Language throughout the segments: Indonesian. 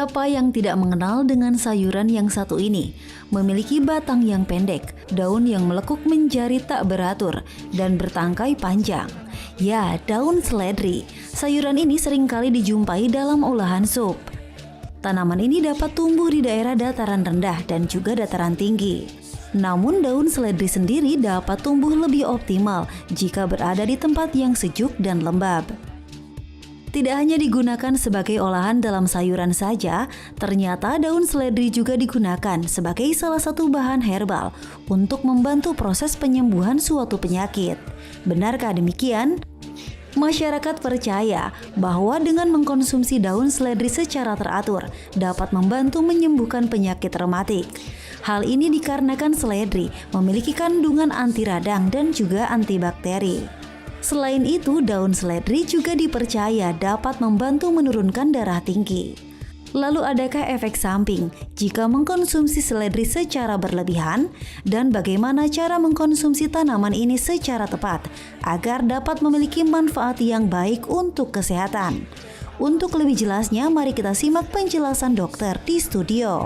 Siapa yang tidak mengenal dengan sayuran yang satu ini? Memiliki batang yang pendek, daun yang melekuk menjadi tak beratur, dan bertangkai panjang. Ya, daun seledri. Sayuran ini seringkali dijumpai dalam olahan sup. Tanaman ini dapat tumbuh di daerah dataran rendah dan juga dataran tinggi. Namun daun seledri sendiri dapat tumbuh lebih optimal jika berada di tempat yang sejuk dan lembab. Tidak hanya digunakan sebagai olahan dalam sayuran saja, ternyata daun seledri juga digunakan sebagai salah satu bahan herbal untuk membantu proses penyembuhan suatu penyakit. Benarkah demikian? Masyarakat percaya bahwa dengan mengkonsumsi daun seledri secara teratur dapat membantu menyembuhkan penyakit rematik. Hal ini dikarenakan seledri memiliki kandungan anti radang dan juga antibakteri. Selain itu, daun seledri juga dipercaya dapat membantu menurunkan darah tinggi. Lalu adakah efek samping jika mengkonsumsi seledri secara berlebihan? Dan bagaimana cara mengkonsumsi tanaman ini secara tepat agar dapat memiliki manfaat yang baik untuk kesehatan? Untuk lebih jelasnya, mari kita simak penjelasan dokter di studio.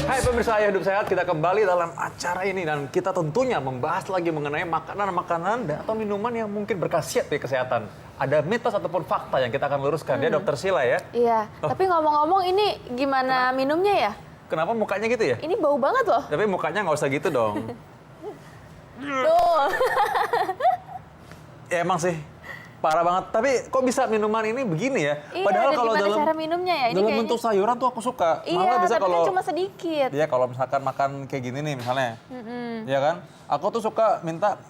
Hai pemirsa Ayah Hidup Sehat, kita kembali dalam acara ini dan kita tentunya membahas lagi mengenai makanan-makanan atau minuman yang mungkin berkhasiat di kesehatan. Ada mitos ataupun fakta yang kita akan luruskan ya, Dokter Sheila ya. Iya, tapi ngomong-ngomong ini gimana minumnya ya? Kenapa mukanya gitu ya? Ini bau banget loh. Tapi mukanya nggak usah gitu dong. Tuh. Ya emang sih parah banget. Tapi kok bisa minuman ini begini ya? Iya, Padahal dan kalau gimana dalam cara minumnya ya? Ini dalam kayaknya... bentuk sayuran tuh aku suka. Iya, Malah bisa tapi kalau kan cuma sedikit. Iya, kalau misalkan makan kayak gini nih misalnya. Iya kan? Aku tuh suka minta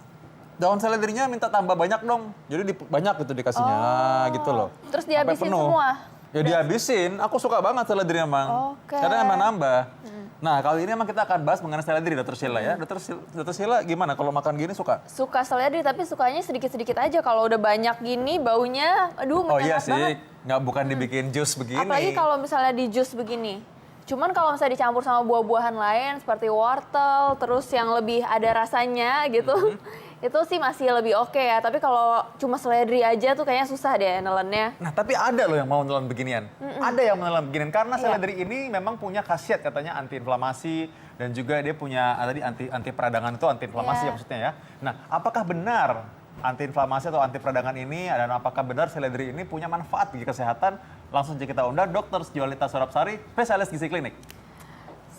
daun seledrinya minta tambah banyak dong. Jadi banyak gitu dikasihnya. Nah, gitu loh. Terus Sampai dihabisin penuh. semua? Ya dihabisin. Aku suka banget seledri emang. Oke. Karena emang nambah. Nah, kali ini emang kita akan bahas mengenai seledri, Dokter Sheila ya. Dokter Sheila gimana kalau makan gini suka? Suka seledri, tapi sukanya sedikit-sedikit aja. Kalau udah banyak gini, baunya, aduh Oh menyengat iya sih, banget. nggak bukan dibikin jus begini. Apalagi kalau misalnya di jus begini. Cuman kalau misalnya dicampur sama buah-buahan lain, seperti wortel, terus yang lebih ada rasanya gitu, itu sih masih lebih oke ya. Tapi kalau cuma seledri aja tuh kayaknya susah deh nelennya. Nah, tapi ada loh yang mau nelan beginian. Ada yang menelan beginian karena seledri ini memang punya khasiat katanya antiinflamasi dan juga dia punya tadi anti peradangan itu antiinflamasi ya maksudnya ya. Nah, apakah benar antiinflamasi atau anti peradangan ini dan apakah benar seledri ini punya manfaat bagi kesehatan? Langsung saja kita undang Dr. Sejolita Surapsari, spesialis gizi klinik.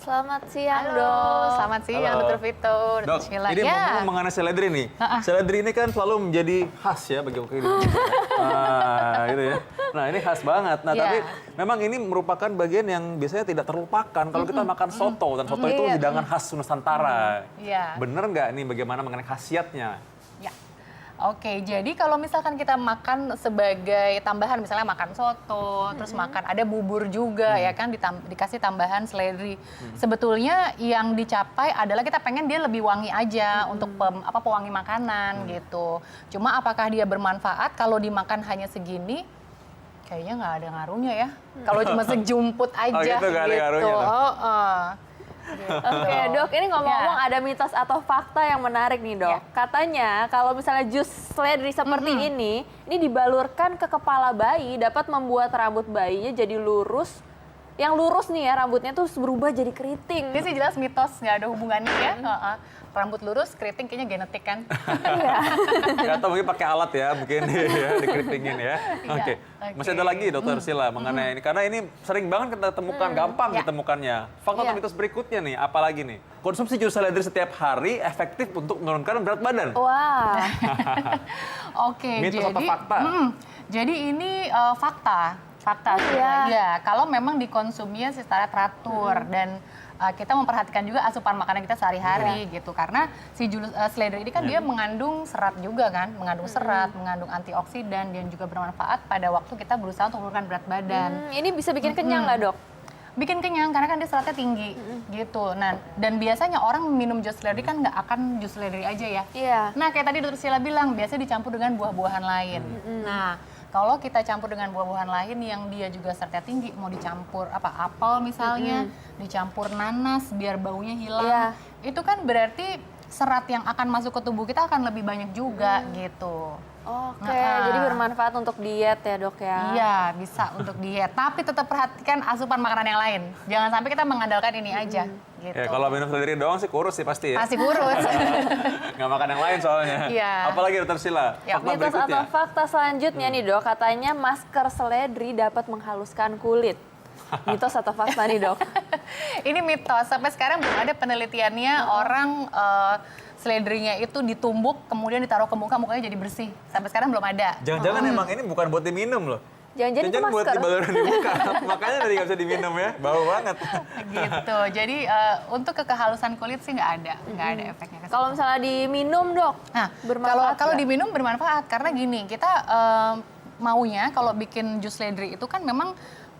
Selamat siang, Halo, Dok. selamat siang Halo. Dr. Vito, Dok, Dr. Sheila. ini ngomong mengenai seledri nih. Seledri ini kan selalu menjadi khas ya bagi kehidupan. Nah, gitu ya. Nah, ini khas banget. Nah, tapi memang ini merupakan bagian yang biasanya tidak terlupakan kalau kita makan soto. Dan soto itu hidangan khas Nusantara. Iya. Bener nggak nih bagaimana mengenai khasiatnya? Ya. Oke, jadi kalau misalkan kita makan sebagai tambahan, misalnya makan soto, terus makan ada bubur juga ya kan, dikasih tambahan seledri. Sebetulnya yang dicapai adalah kita pengen dia lebih wangi aja untuk pewangi makanan gitu. Cuma apakah dia bermanfaat kalau dimakan hanya segini? Kayaknya nggak ada ngaruhnya ya. Kalau cuma sejumput aja gitu, nggak ada ngaruhnya tuh. Oke, Dok, ini ngomong-ngomong ada mitos atau fakta yang menarik nih, Dok. Katanya kalau misalnya jus seledri seperti ini dibalurkan ke kepala bayi dapat membuat rambut bayinya jadi lurus. Yang lurus nih ya, rambutnya tuh berubah jadi keriting. Ini sih jelas mitos, nggak ada hubungannya ya. Rambut lurus, keriting kayaknya genetik kan. Ya, atau mungkin pakai alat ya, mungkin ya, dikeritingin ya. Oke. Masih ada lagi Dokter Sheila mengenai ini, karena ini sering banget kita temukan, gampang ditemukannya. Fakta atau mitos berikutnya nih, apalagi nih? Konsumsi jus seledri setiap hari efektif untuk menurunkan berat badan. Wah. Oke, Mitos atau fakta? Jadi ini fakta Iya. ya, kalau memang dikonsumsinya secara teratur dan kita memperhatikan juga asupan makanan kita sehari-hari gitu, karena si seledri ini kan dia mengandung serat juga kan, mengandung serat, mengandung antioksidan dan juga bermanfaat pada waktu kita berusaha untuk menurunkan berat badan. Ini bisa bikin kenyang nggak, Dok? Bikin kenyang karena kan dia seratnya tinggi gitu. Nah, dan biasanya orang minum jus seledri kan nggak akan jus seledri aja ya. Iya. Nah, kayak tadi Dr. Sheila bilang, biasanya dicampur dengan buah-buahan lain. Nah, kalau kita campur dengan buah-buahan lain yang dia juga seratnya tinggi, mau dicampur apel misalnya, dicampur nanas biar baunya hilang. Itu kan berarti serat yang akan masuk ke tubuh kita akan lebih banyak juga gitu. Oke, jadi bermanfaat untuk diet ya dok ya? Iya, bisa untuk diet. Tapi tetap perhatikan asupan makanan yang lain. Jangan sampai kita mengandalkan ini aja. Gitu. Ya kalau minum seledri doang sih kurus sih pasti ya. Pasti kurus. Nggak makan yang lain soalnya. Iya. Apalagi dokter Sila, Ya, fakta Mitos berikutnya. atau fakta selanjutnya nih dok, katanya masker seledri dapat menghaluskan kulit. Mitos atau fakta nih dok? Ini mitos. Sampai sekarang belum ada penelitiannya orang seledrinya itu ditumbuk kemudian ditaruh ke muka, mukanya jadi bersih. Sampai sekarang belum ada. Jangan-jangan emang ini bukan buat diminum loh. Jangan-jangan itu buat masker. dibalurin di muka. Makanya tadi nggak bisa diminum ya, bau banget. Gitu. Jadi untuk kehalusan kulit sih nggak ada efeknya. ke situ. Kalau misalnya diminum dok, Nah, bermanfaat kalau nggak? diminum bermanfaat karena gini, kita maunya kalau bikin jus seledri itu kan memang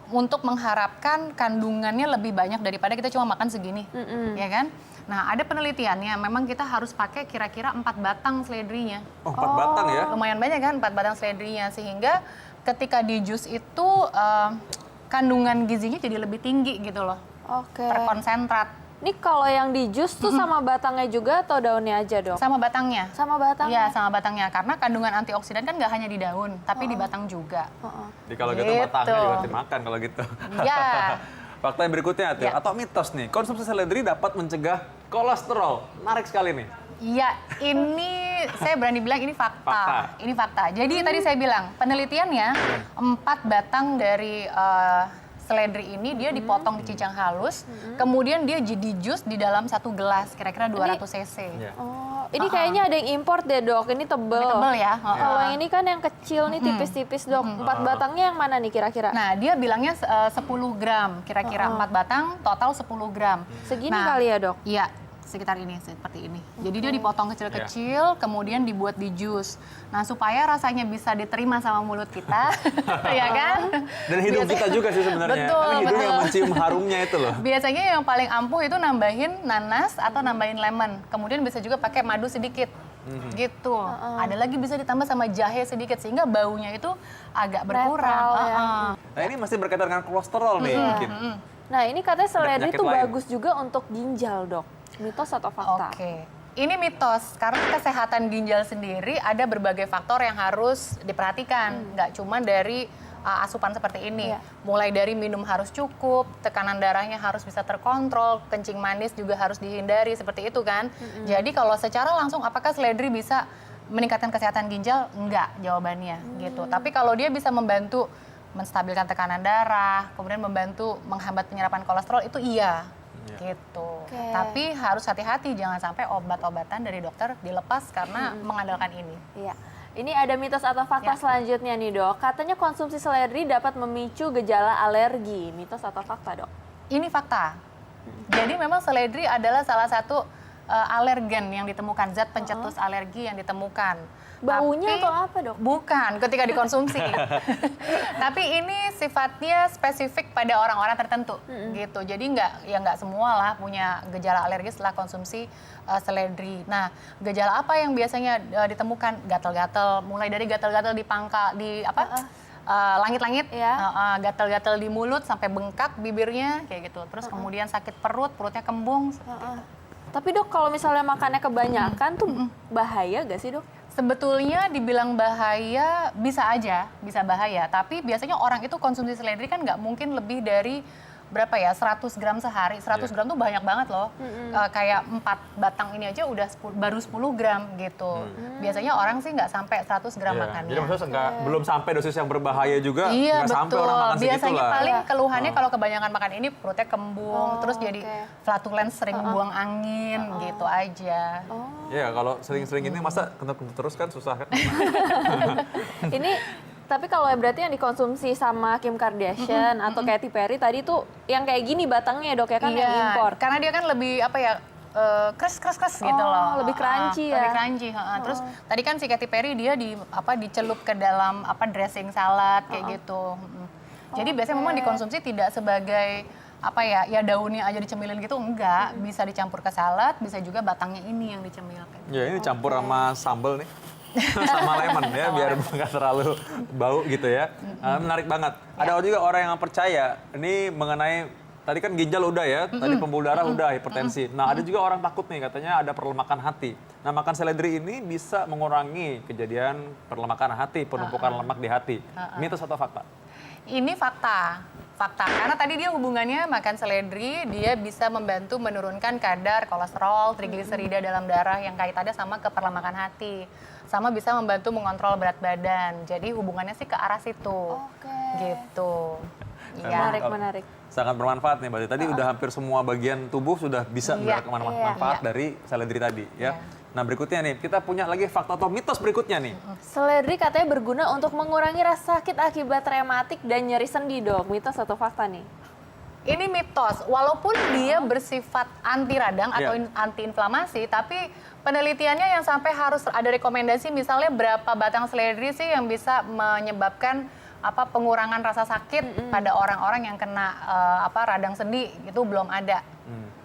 untuk mengharapkan kandungannya lebih banyak daripada kita cuma makan segini, ya kan? Nah, ada penelitiannya, memang kita harus pakai kira-kira 4 batang seledrinya. Oh, 4 batang ya? Lumayan banyak kan 4 batang seledrinya, sehingga ketika di jus itu kandungan gizinya jadi lebih tinggi gitu loh, Oke. terkonsentrat. Ini kalau yang di jus tuh sama batangnya juga atau daunnya aja dok? Sama batangnya. Sama batangnya? Iya, sama batangnya. Karena kandungan antioksidan kan nggak hanya di daun, tapi di batang juga. Jadi kalau gitu Gitu. batangnya juga dimakan kalau gitu. Iya. Fakta yang berikutnya tuh, Ya. atau mitos nih, konsumsi seledri dapat mencegah kolesterol. Menarik sekali nih. Iya, ini saya berani bilang ini fakta. Fakta. Ini fakta. Jadi tadi saya bilang, penelitiannya 4 batang dari seledri ini dia dipotong dicicang halus, kemudian dia jadi jus di dalam 1 gelas, kira-kira 200 cc. Iya. Oh, ini kayaknya ada yang import deh dok, ini tebel. Ini tebel ya. Kalau yang ini kan yang kecil nih, tipis-tipis dok. 4 batangnya yang mana nih kira-kira? Nah, dia bilangnya 10 gram, kira-kira 4 batang, total 10 gram. Segini Nah, kali ya dok? Iya, sekitar ini, seperti ini. Jadi dia dipotong kecil-kecil, kemudian dibuat di jus. Nah, supaya rasanya bisa diterima sama mulut kita, ya kan? Dan hidung kita juga sih sebenarnya. Betul, Karena hidung yang betul. mencium harumnya itu loh. Biasanya yang paling ampuh itu nambahin nanas atau nambahin lemon. Kemudian bisa juga pakai madu sedikit. Gitu. Ada lagi bisa ditambah sama jahe sedikit sehingga baunya itu agak berkurang. Netral ya. Nah ini masih berkaitan dengan kolesterol nih mungkin. Nah ini katanya seledri penyakit itu lain. bagus juga untuk ginjal dok. Mitos atau fakta? Oke. Ini mitos, karena kesehatan ginjal sendiri ada berbagai faktor yang harus diperhatikan. Nggak cuma dari asupan seperti ini. Iya. Mulai dari minum harus cukup, tekanan darahnya harus bisa terkontrol, kencing manis juga harus dihindari, seperti itu kan. Jadi kalau secara langsung apakah seledri bisa meningkatkan kesehatan ginjal? Enggak jawabannya gitu. Tapi kalau dia bisa membantu menstabilkan tekanan darah, kemudian membantu menghambat penyerapan kolesterol, itu iya. Gitu. Oke. Tapi harus hati-hati, jangan sampai obat-obatan dari dokter dilepas karena mengandalkan ini. Iya. Ini ada mitos atau fakta Ya. selanjutnya nih dok. Katanya konsumsi seledri dapat memicu gejala alergi. Mitos atau fakta dok? Ini fakta. Jadi memang seledri adalah salah satu alergen yang ditemukan, zat pencetus alergi yang ditemukan. Baunya Tapi- atau apa dok? Bukan, ketika dikonsumsi. Tapi ini sifatnya spesifik pada orang-orang tertentu, gitu. Jadi nggak semua lah punya gejala alergi setelah konsumsi seledri. Nah, gejala apa yang biasanya ditemukan? Gatal-gatal, mulai dari gatal-gatal di pangkal, di apa? Langit-langit, Ya. gatal-gatal di mulut sampai bengkak bibirnya, kayak gitu. Terus kemudian sakit perut, perutnya kembung. Tapi dok kalau misalnya makannya kebanyakan tuh bahaya gak sih dok? Sebetulnya dibilang bahaya, bisa aja, bisa bahaya. Tapi biasanya orang itu konsumsi seledri kan nggak mungkin lebih dari berapa ya, 100 gram sehari. 100 gram tuh banyak banget loh. Kayak 4 batang ini aja udah baru 10 gram gitu. Biasanya orang sih nggak sampai 100 gram Iya. makannya. Jadi maksudnya belum sampai dosis yang berbahaya juga, Iya nggak sampai betul. orang makan segitu Biasanya lah. paling keluhannya kalau kebanyakan makan ini perutnya kembung, Oh, terus jadi oke. flatulence, sering buang angin, gitu aja. Iya, kalau sering-sering ini masa kentut-kentut terus kan susah kan. Ini tapi kalau berarti yang dikonsumsi sama Kim Kardashian atau Katy Perry tadi tuh yang kayak gini batangnya dok ya kan yang impor. Karena dia kan lebih apa ya, kres gitu Oh, loh. lebih crunchy ya. Lebih crunchy. Terus tadi kan si Katy Perry dia dicelup ke dalam dressing salad kayak gitu. Jadi biasanya memang dikonsumsi tidak sebagai ya daunnya aja dicemilin gitu, enggak. Bisa dicampur ke salad, bisa juga batangnya ini yang dicemil. Ya ini campur sama sambal nih. Sama lemon ya, biar nggak terlalu bau gitu ya. Menarik banget. Ada juga orang yang percaya ini mengenai tadi kan ginjal udah ya, tadi pembuluh darah udah, hipertensi. Nah, ada juga orang takut nih, katanya ada perlemakan hati. Nah, makan seledri ini bisa mengurangi kejadian perlemakan hati, penumpukan lemak di hati. Mitos atau fakta? Ini fakta. Fakta, karena tadi dia hubungannya makan seledri, dia bisa membantu menurunkan kadar kolesterol, trigliserida dalam darah yang kaitannya sama ke perlemakan hati. Sama bisa membantu mengontrol berat badan. Jadi hubungannya sih ke arah situ. Gitu. Menarik, menarik. Sangat bermanfaat nih, Mbak. Tadi udah hampir semua bagian tubuh sudah bisa mendapatkan manfaat dari seledri tadi ya. Nah, berikutnya nih, kita punya lagi fakta atau mitos berikutnya nih. Seledri katanya berguna untuk mengurangi rasa sakit akibat rematik dan nyeri sendi, Dok. Mitos atau fakta nih? Ini mitos, walaupun dia bersifat anti radang atau anti inflamasi, tapi penelitiannya yang sampai harus ada rekomendasi misalnya berapa batang seledri sih yang bisa menyebabkan pengurangan rasa sakit pada orang-orang yang kena radang sendi, itu belum ada.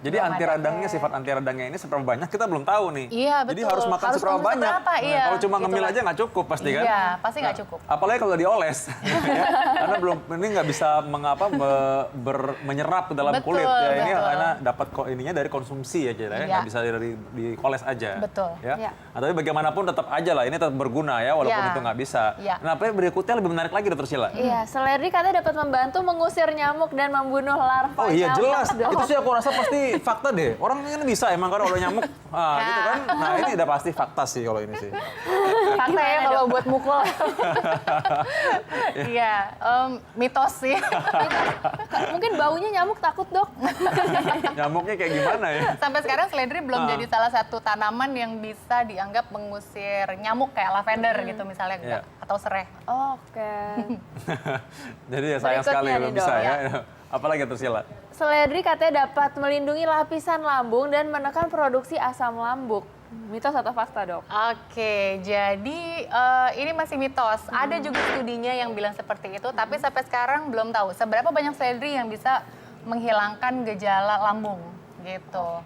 Jadi anti radangnya, sifat anti radangnya ini seberapa banyak kita belum tahu nih. Iya, betul. Jadi harus makan seberapa banyak. Kalau cuma ngemil aja nggak cukup pasti kan? Iya, pasti nggak cukup. Apalagi kalau dioles, ya. Karena ini nggak bisa menyerap ke dalam kulit. Ya, ini karena dapat ininya dari konsumsi aja, ya. Nggak bisa dioles aja. Betul. Ya. Nah, tapi bagaimanapun tetap aja lah, ini tetap berguna ya, walaupun itu nggak bisa. Nah, apa berikutnya lebih menarik lagi, Dokter Sheila? Iya, seledri katanya dapat membantu mengusir nyamuk dan membunuh larva Oh iya, nyamuk, jelas. Dok. Itu sih aku rasa pasti fakta deh. Orang ini bisa emang kalau nyamuk, gitu kan. Nah, ini udah pasti fakta sih kalau ini sih. Fakta ya kalau buat mukul. Iya, mitos sih. Mungkin baunya nyamuk takut, Dok. Nyamuknya kayak gimana ya? Sampai sekarang seledri belum jadi salah satu tanaman yang bisa dianggap mengusir nyamuk kayak lavender gitu misalnya, atau serai. Oke. Jadi ya sayang Berikutnya sekali nih, belum Dok, bisa ya. Apalagi Dokter Sheila? Seledri katanya dapat melindungi lapisan lambung dan menekan produksi asam lambung. Mitos atau fakta, Dok? Oke, jadi ini masih mitos. Ada juga studinya yang bilang seperti itu, tapi sampai sekarang belum tahu seberapa banyak seledri yang bisa menghilangkan gejala lambung gitu.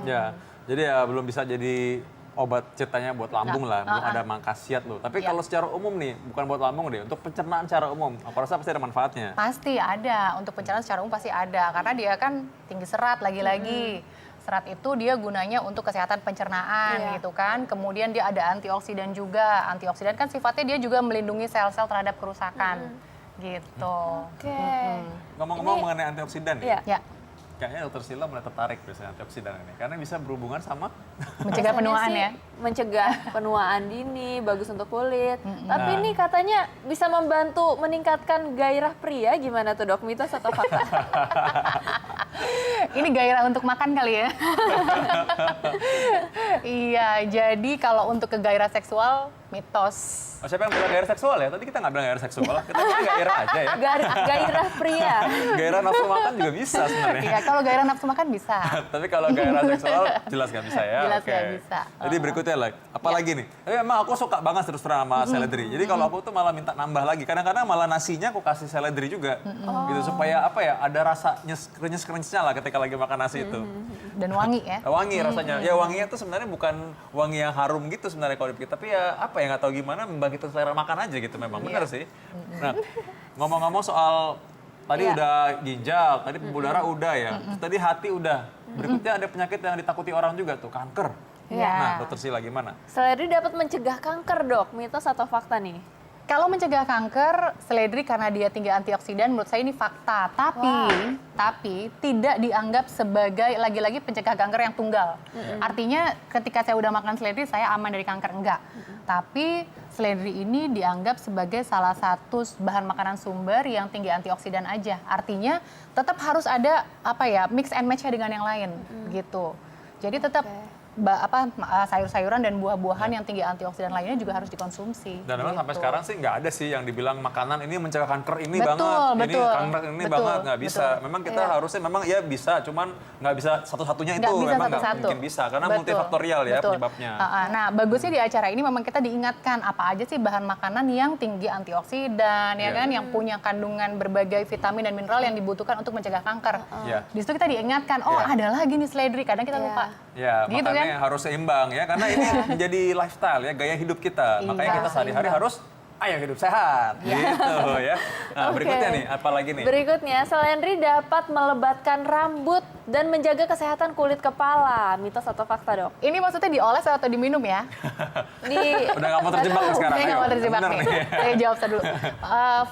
Ya, jadi ya belum bisa jadi obat ceritanya buat lambung lah, belum ada khasiat loh. Tapi kalau secara umum nih, bukan buat lambung deh, untuk pencernaan secara umum, aku rasa pasti ada manfaatnya. Pasti ada, untuk pencernaan secara umum pasti ada, karena dia kan tinggi serat lagi-lagi. Serat itu dia gunanya untuk kesehatan pencernaan gitu kan. Kemudian dia ada antioksidan juga. Antioksidan kan sifatnya dia juga melindungi sel-sel terhadap kerusakan gitu. Ngomong-ngomong mengenai antioksidan nih, Ya. kayaknya Dokter Sheila mulai tertarik biasanya antioksidan ini, karena bisa berhubungan sama Mencegah penuaan ya. Mencegah penuaan dini, bagus untuk kulit. Tapi ini katanya bisa membantu meningkatkan gairah pria. Gimana tuh, Dok? Mitos atau fakta? Ini gairah untuk makan kali ya. Iya, jadi kalau untuk ke gairah seksual, mitos. Oh, siapa yang bilang gairah seksual ya? Tadi kita nggak bilang gairah seksual, kita bilang gairah aja ya. Gairah pria. Gairah nafsu makan juga bisa sebenarnya. Iya, kalau gairah nafsu makan bisa. Tapi kalau gairah seksual jelas nggak bisa ya. Jelas Oke. nggak bisa. Jadi berikutnya lah, apalagi nih? Tapi emang aku suka banget terus terang sama seledri. Jadi kalau aku tuh malah minta nambah lagi. Kadang-kadang malah nasinya aku kasih seledri juga, gitu supaya ada rasa krenyes-krenyesnya lah ketika lagi makan nasi itu. Dan wangi ya. Wangi rasanya. Ya wanginya tuh sebenarnya bukan wangi yang harum gitu sebenarnya kalau dipikir. Tapi ya nggak tahu gimana membangkitkan selera makan aja gitu memang. Bener sih. Nah, ngomong-ngomong soal tadi udah ginjal, tadi pembuluh darah udah ya. Terus tadi hati udah. Berikutnya ada penyakit yang ditakuti orang juga tuh, kanker. Nah, Dokter Sheila gimana? Seledri dapat mencegah kanker, Dok. Mitos atau fakta nih? Kalau mencegah kanker, seledri karena dia tinggi antioksidan, menurut saya ini fakta. Tapi tidak dianggap sebagai lagi-lagi pencegah kanker yang tunggal. Artinya ketika saya udah makan seledri, saya aman dari kanker, enggak. Tapi seledri ini dianggap sebagai salah satu bahan makanan sumber yang tinggi antioksidan aja. Artinya tetap harus ada mix and match dengan yang lain gitu. Jadi tetap sayur-sayuran dan buah-buahan yang tinggi antioksidan lainnya juga harus dikonsumsi. Dan memang sampai sekarang sih nggak ada sih yang dibilang makanan ini mencegah kanker ini Betul, banget, ini betul. kanker ini Betul, banget, nggak bisa. betul. Memang kita harusnya memang ya bisa, cuman nggak bisa satu-satunya itu, Nggak bisa memang nggak satu-satu. mungkin bisa karena Betul, multifaktorial ya betul. penyebabnya. Nah, bagusnya di acara ini memang kita diingatkan apa aja sih bahan makanan yang tinggi antioksidan, ya kan, yang punya kandungan berbagai vitamin dan mineral yang dibutuhkan untuk mencegah kanker. Di situ kita diingatkan, ada lagi nih seledri, kadang kita lupa. Ya, Gitu makanya kan? harus seimbang ya, karena ini menjadi lifestyle ya, gaya hidup kita. Makanya kita sehari-hari harus ayo hidup sehat. Gitu ya. Nah, Oke. berikutnya nih, apa lagi nih? Berikutnya, seledri dapat melebatkan rambut dan menjaga kesehatan kulit kepala. Mitos atau fakta, Dok? Ini maksudnya dioles atau diminum ya? Udah nggak mau terjebak nih sekarang. Saya nggak ayo. mau terjebak Bener nih. Saya jawab dulu.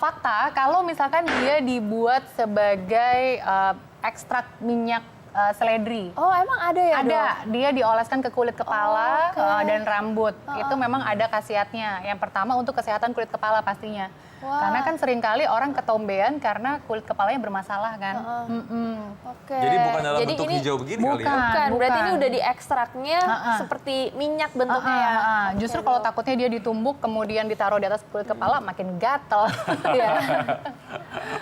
Fakta, kalau misalkan dia dibuat sebagai ekstrak minyak seledri. Oh, emang ada ya, Dok? Ada, dia dioleskan ke kulit kepala Oh, oke. dan rambut. Itu memang ada khasiatnya. Yang pertama untuk kesehatan kulit kepala pastinya. Wah. Karena kan seringkali orang ketombean karena kulit kepalanya bermasalah kan. Oke. Jadi bukan dalam Jadi bentuk ini hijau begini kali ya? Bukan, berarti ini bukan. udah diekstraknya seperti minyak bentuknya ya. Justru kalau takutnya dia ditumbuk kemudian ditaruh di atas kulit kepala makin gatel. Iya.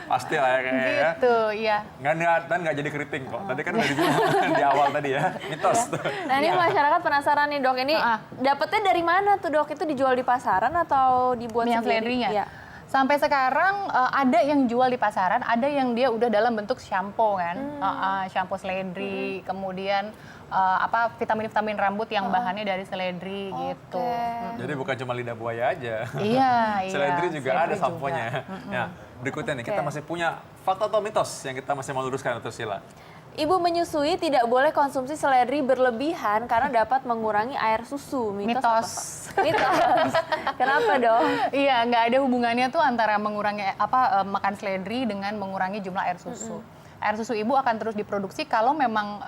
Pasti lah ya kayaknya ya. Gitu, iya. Nggak jadi keriting kok. Tadi kan udah dibilang di awal tadi ya, mitos. Nah ini masyarakat penasaran nih, Dok, ini dapetnya dari mana tuh, Dok? Itu dijual di pasaran atau dibuat Minyak sendiri? seledrinya. Iya. Sampai sekarang ada yang jual di pasaran, ada yang dia udah dalam bentuk shampoo kan, shampoo seledri, kemudian vitamin-vitamin rambut yang bahannya dari seledri gitu. Jadi bukan cuma lidah buaya aja. Iya, Seledri juga seledri ada samponya. Ya, berikutnya nih, kita masih punya fakta atau mitos yang kita masih mau luruskan atau Sila. Ibu menyusui tidak boleh konsumsi seledri berlebihan karena dapat mengurangi air susu. Mitos. Mitos. Apa? Mitos. Kenapa, Dok? Iya, nggak ada hubungannya tuh antara mengurangi makan seledri dengan mengurangi jumlah air susu. Air susu ibu akan terus diproduksi kalau memang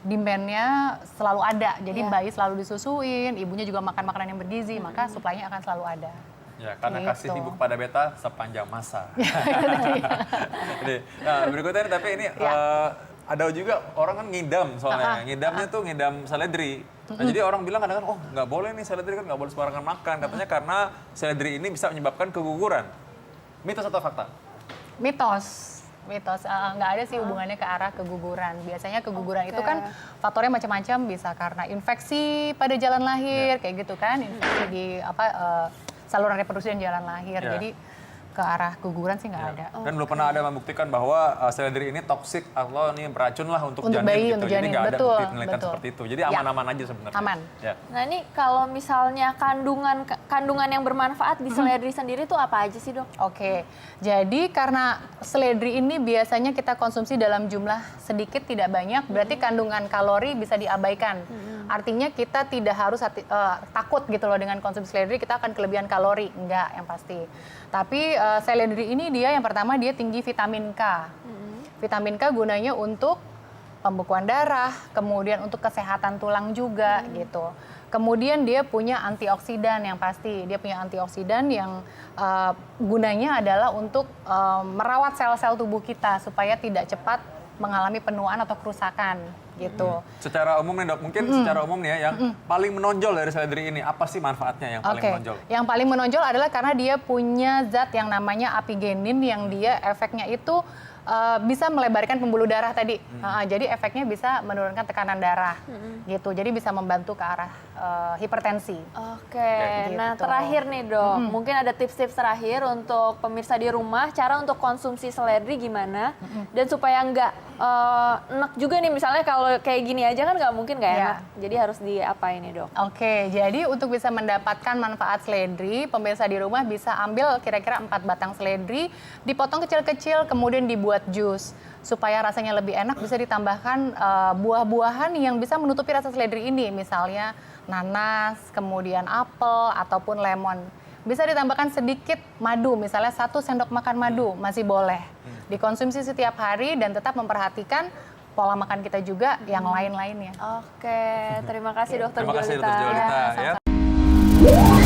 demand-nya selalu ada. Jadi bayi selalu disusuin, ibunya juga makan makanan yang bergizi, maka suplainya akan selalu ada. Ya, karena Gitu. kasih ibu kepada beta sepanjang masa. Jadi, nah, berikutnya nih, tapi ini ada juga orang kan ngidam soalnya. Ngidamnya tuh ngidam seledri. Nah, jadi orang bilang kadang-kadang, oh nggak boleh nih seledri kan nggak boleh sembarangan makan. Katanya karena seledri ini bisa menyebabkan keguguran. Mitos atau fakta? Mitos. Nggak ada sih hubungannya ke arah keguguran. Biasanya keguguran itu kan faktornya macam-macam, bisa karena infeksi pada jalan lahir, kayak gitu kan, infeksi di saluran reproduksi dan jalan lahir. Ya. Jadi ke arah keguguran sih nggak ada. Dan belum pernah ada membuktikan bahwa seledri ini toksik atau ini beracun lah untuk janin bayi, gitu. untuk Jadi janin. nggak ada Betul, bukti penelitian betul. seperti itu. Jadi aman-aman aja sebenarnya. Aman. Ya. Nah ini kalau misalnya kandungan yang bermanfaat di seledri sendiri itu apa aja sih, Dok? Oke, jadi karena seledri ini biasanya kita konsumsi dalam jumlah sedikit tidak banyak, berarti kandungan kalori bisa diabaikan. Artinya kita tidak harus takut gitu loh dengan konsumsi seledri, kita akan kelebihan kalori, enggak yang pasti. Tapi seledri ini dia yang pertama dia tinggi vitamin K. Vitamin K gunanya untuk pembekuan darah, kemudian untuk kesehatan tulang juga gitu. Kemudian dia punya antioksidan yang pasti. Dia punya antioksidan yang gunanya adalah untuk merawat sel-sel tubuh kita supaya tidak cepat mengalami penuaan atau kerusakan gitu. Secara umum nih dok, mungkin secara umum nih ya, yang paling menonjol dari seledri ini, apa sih manfaatnya yang paling menonjol? Yang paling menonjol adalah karena dia punya zat yang namanya apigenin yang dia efeknya itu bisa melebarkan pembuluh darah tadi. Jadi efeknya bisa menurunkan tekanan darah gitu. Jadi bisa membantu ke arah hipertensi. Oke, nah Gitu. terakhir nih, Dok, mungkin ada tips-tips terakhir untuk pemirsa di rumah, cara untuk konsumsi seledri gimana, dan supaya nggak enak juga nih, misalnya kalau kayak gini aja kan nggak mungkin nggak enak, jadi harus diapain nih, Dok? Oke, jadi untuk bisa mendapatkan manfaat seledri, pemirsa di rumah bisa ambil kira-kira 4 batang seledri, dipotong kecil-kecil, kemudian dibuat jus. Supaya rasanya lebih enak, bisa ditambahkan buah-buahan yang bisa menutupi rasa seledri ini, misalnya nanas, kemudian apel, ataupun lemon. Bisa ditambahkan sedikit madu, misalnya 1 sendok makan madu, masih boleh. Dikonsumsi setiap hari dan tetap memperhatikan pola makan kita juga yang lain-lainnya. Oke, terima kasih Dokter Terima kasih Jolita. Dr. Jolita. Ya, Ya.